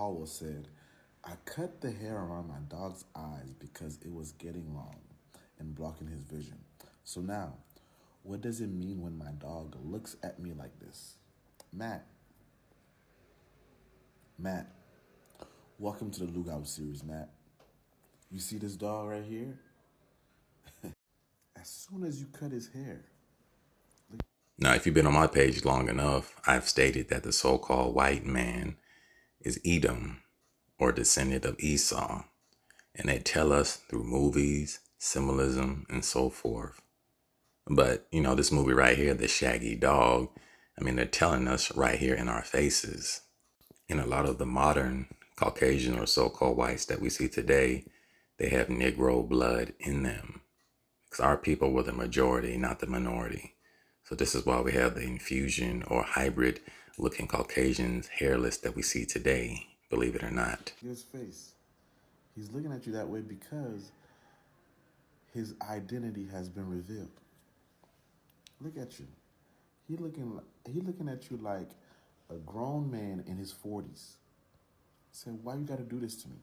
Howell said, I cut the hair around my dog's eyes because it was getting long and blocking his vision. So now, what does it mean when my dog looks at me like this? Matt, Matt, welcome to the Lookout series, Matt. You see this dog right here? As soon as you cut his hair. Now, if you've been on my page long enough, I've stated that the so-called white man is Edom, or descendant of Esau, and they tell us through movies, symbolism, and so forth. But, this movie right here, the Shaggy dog, they're telling us right here in our faces. And a lot of the modern Caucasian or so-called whites that we see today, they have Negro blood in them. Because our people were the majority, not the minority. So this is why we have the infusion or hybrid looking Caucasians hairless that we see today, believe it or not. His face. He's looking at you that way because his identity has been revealed. Look at you. He looking at you like a grown man in his 40s. Said, why you gotta do this to me?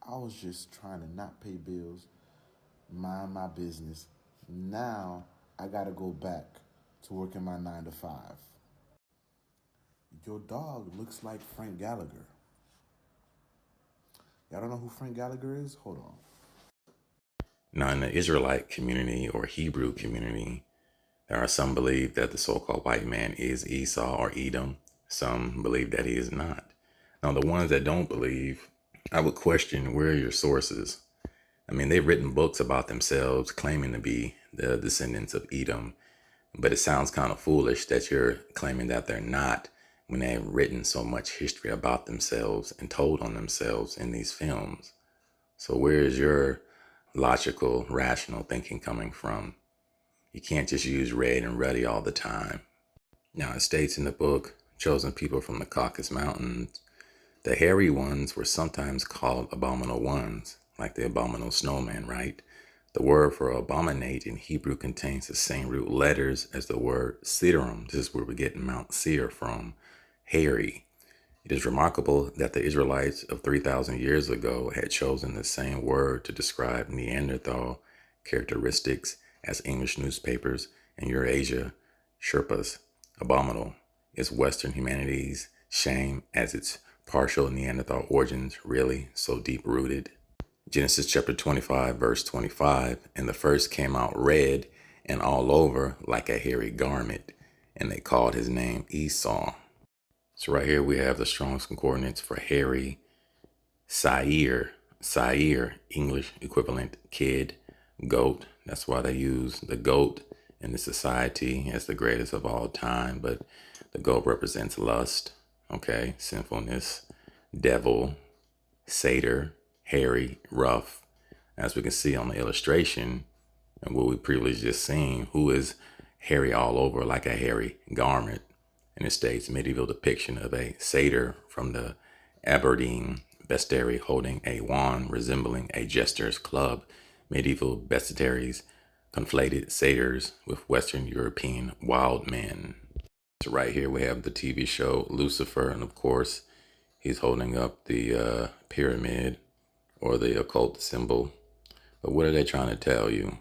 I was just trying to not pay bills, mind my business. Now I gotta go back to working my 9 to 5. Your dog looks like Frank Gallagher. Y'all don't know who Frank Gallagher is? Hold on. Now, in the Israelite community or Hebrew community, there are some believe that the so-called white man is Esau or Edom. Some believe that he is not. Now, the ones that don't believe, I would question, where are your sources? They've written books about themselves claiming to be the descendants of Edom, but it sounds kind of foolish that you're claiming that they're not when they've written so much history about themselves and told on themselves in these films. So where is your logical, rational thinking coming from? You can't just use red and ruddy all the time. Now, it states in the book, Chosen People from the Caucasus Mountains, the hairy ones were sometimes called abominable ones, like the abominable snowman, right? The word for abominate in Hebrew contains the same root letters as the word Siddim. This is where we're getting Mount Seir from, hairy. It is remarkable that the Israelites of 3,000 years ago had chosen the same word to describe Neanderthal characteristics as English newspapers in Eurasia, Sherpas, abominable, is Western humanity's shame as its partial Neanderthal origins really so deep-rooted. Genesis chapter 25, verse 25, and the first came out red and all over like a hairy garment, and they called his name Esau. So right here we have the Strong's Concordance for hairy, Sair, English equivalent, kid, goat. That's why they use the goat in the society as the greatest of all time, but the goat represents lust, okay, sinfulness, devil, satyr, hairy, rough. As we can see on the illustration and what we previously just seen, who is hairy all over like a hairy garment. And it states medieval depiction of a satyr from the Aberdeen bestiary holding a wand resembling a jester's club. Medieval bestiaries conflated satyrs with Western European wild men. So right here we have the TV show Lucifer, and of course he's holding up the pyramid or the occult symbol. But what are they trying to tell you?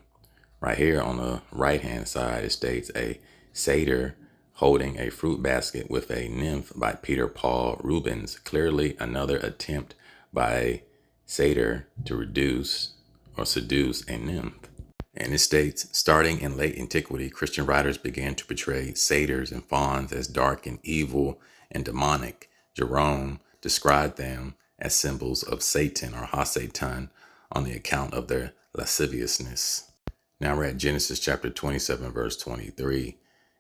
Right here on the right hand side it states a satyr holding a fruit basket with a nymph by Peter Paul Rubens. Clearly another attempt by a satyr to reduce or seduce a nymph. And it states, starting in late antiquity, Christian writers began to portray satyrs and fauns as dark and evil and demonic. Jerome described them as symbols of Satan or Ha-Satan on the account of their lasciviousness. Now we're at Genesis chapter 27, verse 23.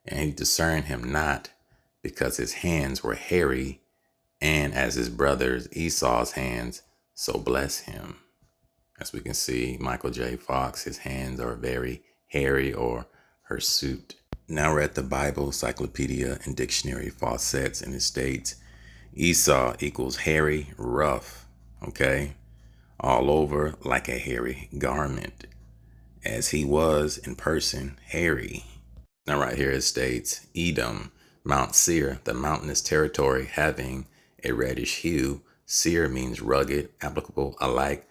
And he discerned him not because his hands were hairy, and as his brothers Esau's hands, so bless him. As we can see, Michael J. Fox, his hands are very hairy, or hirsute. Now we're at the Bible Encyclopedia and Dictionary Fawcett's, and it states Esau equals hairy, rough, okay? All over like a hairy garment, as he was in person hairy. Now right here it states Edom, Mount Seir, the mountainous territory having a reddish hue, Seer means rugged, applicable alike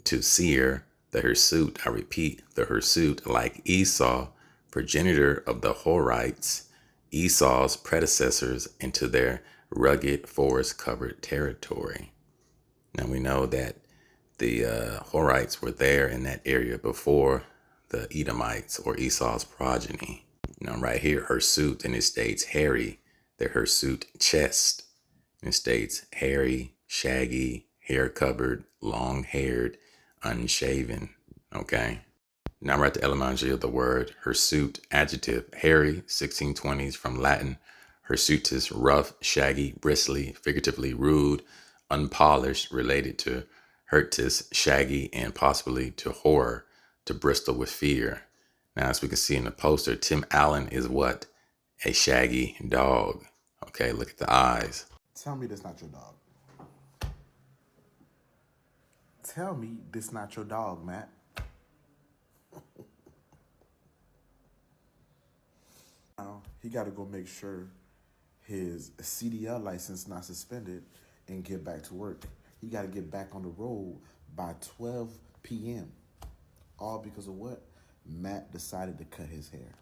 to Seir, the hirsute. I repeat, the hirsute, like Esau, progenitor of the Horites, Esau's predecessors, into their rugged forest-covered territory. Now we know that the Horites were there in that area before the Edomites or Esau's progeny. Now right here, hirsute, and it states hairy, the hirsute chest. And it states hairy, shaggy, hair covered, long haired, unshaven. Okay. Now we're at the etymology of the word hirsute, adjective, hairy, 1620s, from Latin hirsutus, rough, shaggy, bristly, figuratively rude, unpolished, related to hirtus, shaggy, and possibly to horror, to bristle with fear. Now, as we can see in the poster, Tim Allen is what? A shaggy dog. Okay, look at the eyes. Tell me this not your dog. Tell me this not your dog, Matt. Now, he got to go make sure his CDL license not suspended and get back to work. He got to get back on the road by 12 p.m. All because of what? Matt decided to cut his hair.